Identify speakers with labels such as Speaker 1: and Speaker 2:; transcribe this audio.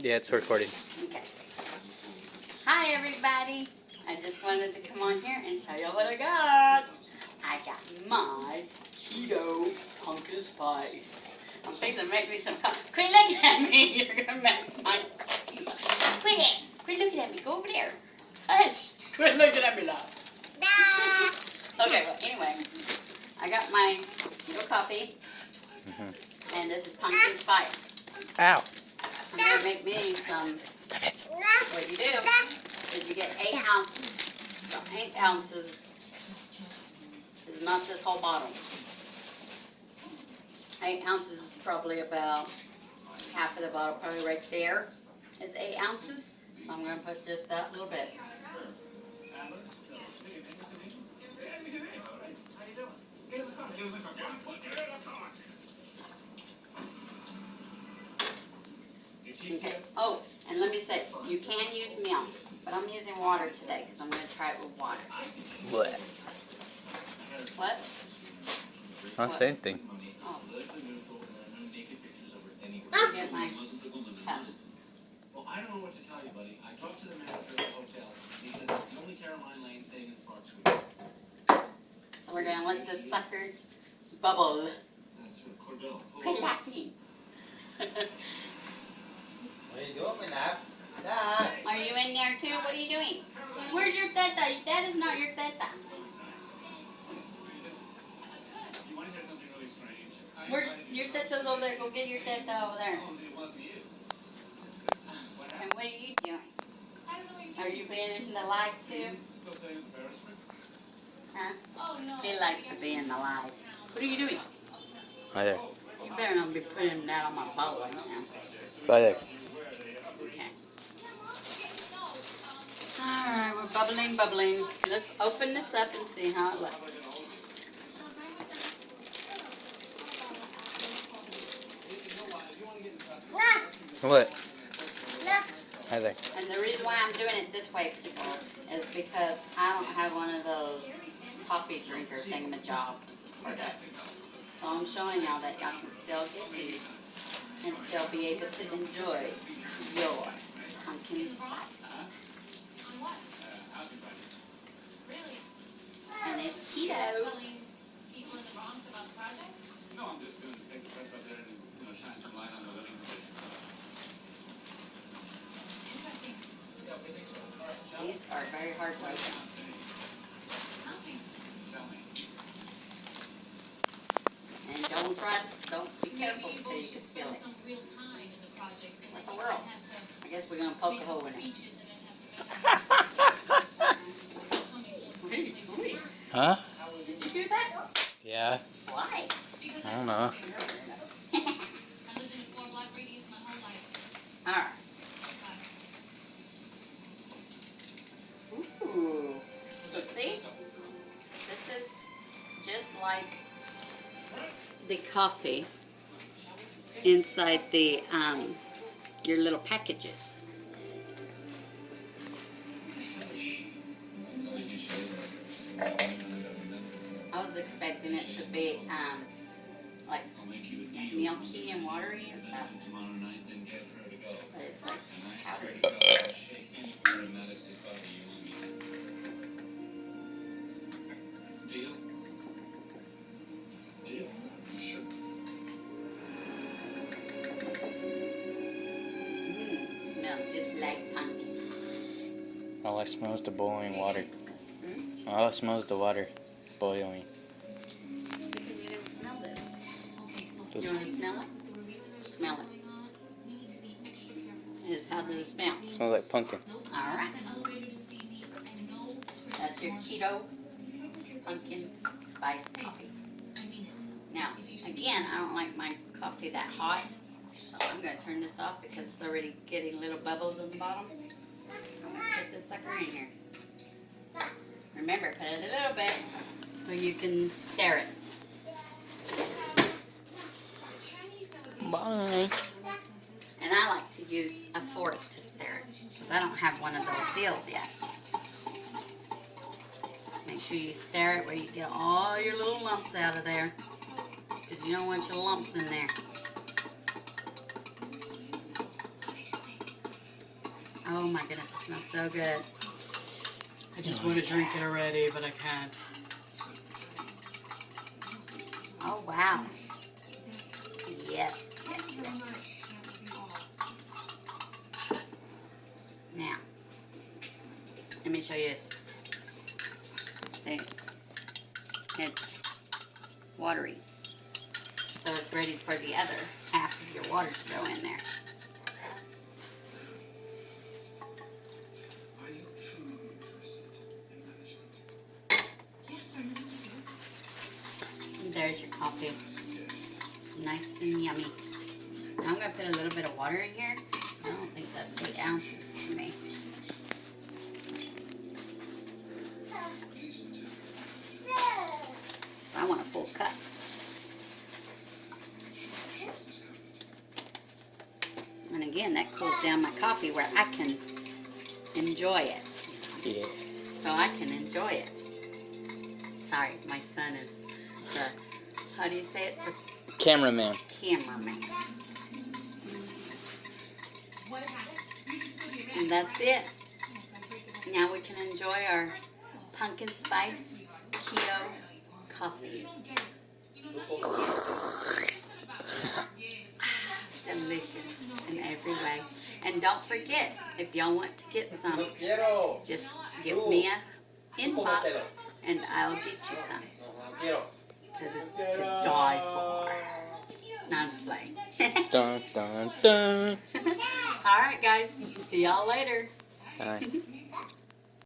Speaker 1: Yeah, it's recording.
Speaker 2: Okay. Hi, everybody. I just wanted to come on here and show you what I got. I got my Keto Pumpkin Spice. I'm fixing to make me some coffee. Quit looking at me. You're going to mess my... Quit it. Quit looking at me. Go over there. Hush. Quit looking at me loud. Okay, well, anyway. I got my Keto coffee. And this is pumpkin spice.
Speaker 1: Ow.
Speaker 2: I'm going to make me some...
Speaker 1: Stop it.
Speaker 2: What you do is you get 8 ounces. So 8 ounces is not this whole bottle. 8 ounces is probably about half of the bottle, probably right there is 8 ounces. So I'm going to put just that little bit. Okay. Oh, and let me say, you can use milk, but I'm using water today because I'm going to try it with water.
Speaker 1: What?
Speaker 2: What?
Speaker 1: Not say anything.
Speaker 2: Oh. Get my cup.
Speaker 3: Well, I don't know what to tell you, buddy. I talked to the manager of the hotel. He said that's the only Caroline Lane staying in the front suite.
Speaker 2: So we're going to let this sucker bubble.
Speaker 3: That's what Corbell.
Speaker 2: Quit laughing.
Speaker 4: What are you doing, Dad? Dad!
Speaker 2: Are you in there too? What are you doing? Where's your teta? That is not your teta.
Speaker 3: You want to hear something really strange?
Speaker 2: Where's your teta's over there? Go get your teta over there.
Speaker 3: Oh, it wasn't you.
Speaker 2: And what are you doing? Are you being in the live too?
Speaker 3: Still saying embarrassment?
Speaker 2: Huh? He likes to be in the live. What are you doing?
Speaker 1: Right there.
Speaker 2: You better not be putting that on my bottle right now.
Speaker 1: Right there.
Speaker 2: Okay. Alright, we're bubbling, bubbling. Let's open this up and see how it looks.
Speaker 1: What? Right there.
Speaker 2: And the reason why I'm doing it this way, people, is because I don't have one of those coffee drinker thingamajobs for this. So I'm showing y'all that y'all can still get these and still be able to enjoy your pumpkin spice. And it's keto.
Speaker 3: No, I'm just going to take the press up there and shine some light on the living conditions. Yeah, we think so. All right,
Speaker 2: These are very hard to open.
Speaker 3: tell me.
Speaker 2: And don't be careful because you can spill it. What the world? I guess we're going to poke a hole in it.
Speaker 1: Huh?
Speaker 2: Did you do that?
Speaker 1: Yeah.
Speaker 2: Why?
Speaker 1: I don't know.
Speaker 2: Alright. Ooh. So see? This is just like the coffee inside the your little packages. I was expecting it to be like milky and watery and stuff, but it's like powdery.
Speaker 3: Deal? Deal? Sure.
Speaker 2: Smells just like pumpkin.
Speaker 1: All I smell is the boiling water.
Speaker 2: Hmm?
Speaker 1: All I smell is the water boiling.
Speaker 2: Because you didn't smell this.
Speaker 1: Does-
Speaker 2: You want to smell it? Smell it. How does it smell?
Speaker 1: It smells like pumpkin.
Speaker 2: Alright. That's your Keto Pumpkin Spice coffee. Now, again, I don't like my coffee that hot, so I'm going to turn this off because it's already getting little bubbles in the bottom. I'm going to put this sucker in here. Remember, put it a little bit so you can stir it.
Speaker 1: Bye.
Speaker 2: And I like to use a fork to stir it because I don't have one of those deals yet. Make sure you stir it where you get all your little lumps out of there because you don't want your lumps in there. Oh my goodness, it smells so good. I just want to drink it already, but I can't. Oh wow. Yes. Now, let me show you this. See, it's watery. So it's ready for the other half of your water to go in there. And there's your coffee. Nice and yummy. Now I'm going to put a little bit of water in here. I don't think that's 8 ounces to me. So I want a full cup. And again, that cools down my coffee where I can enjoy it.
Speaker 1: Yeah.
Speaker 2: So I can enjoy it. Sorry, my son is the, how do you say it? The
Speaker 1: Cameraman.
Speaker 2: cameraman. And that's it. Now we can enjoy our pumpkin spice keto coffee. Delicious in every way. And don't forget, if y'all want to get some, just give me a inbox and I'll get you some. Because it's to die for. No, I'm just playing.
Speaker 1: Dun, dun, dun.
Speaker 2: Alright guys, see y'all later.
Speaker 1: Bye.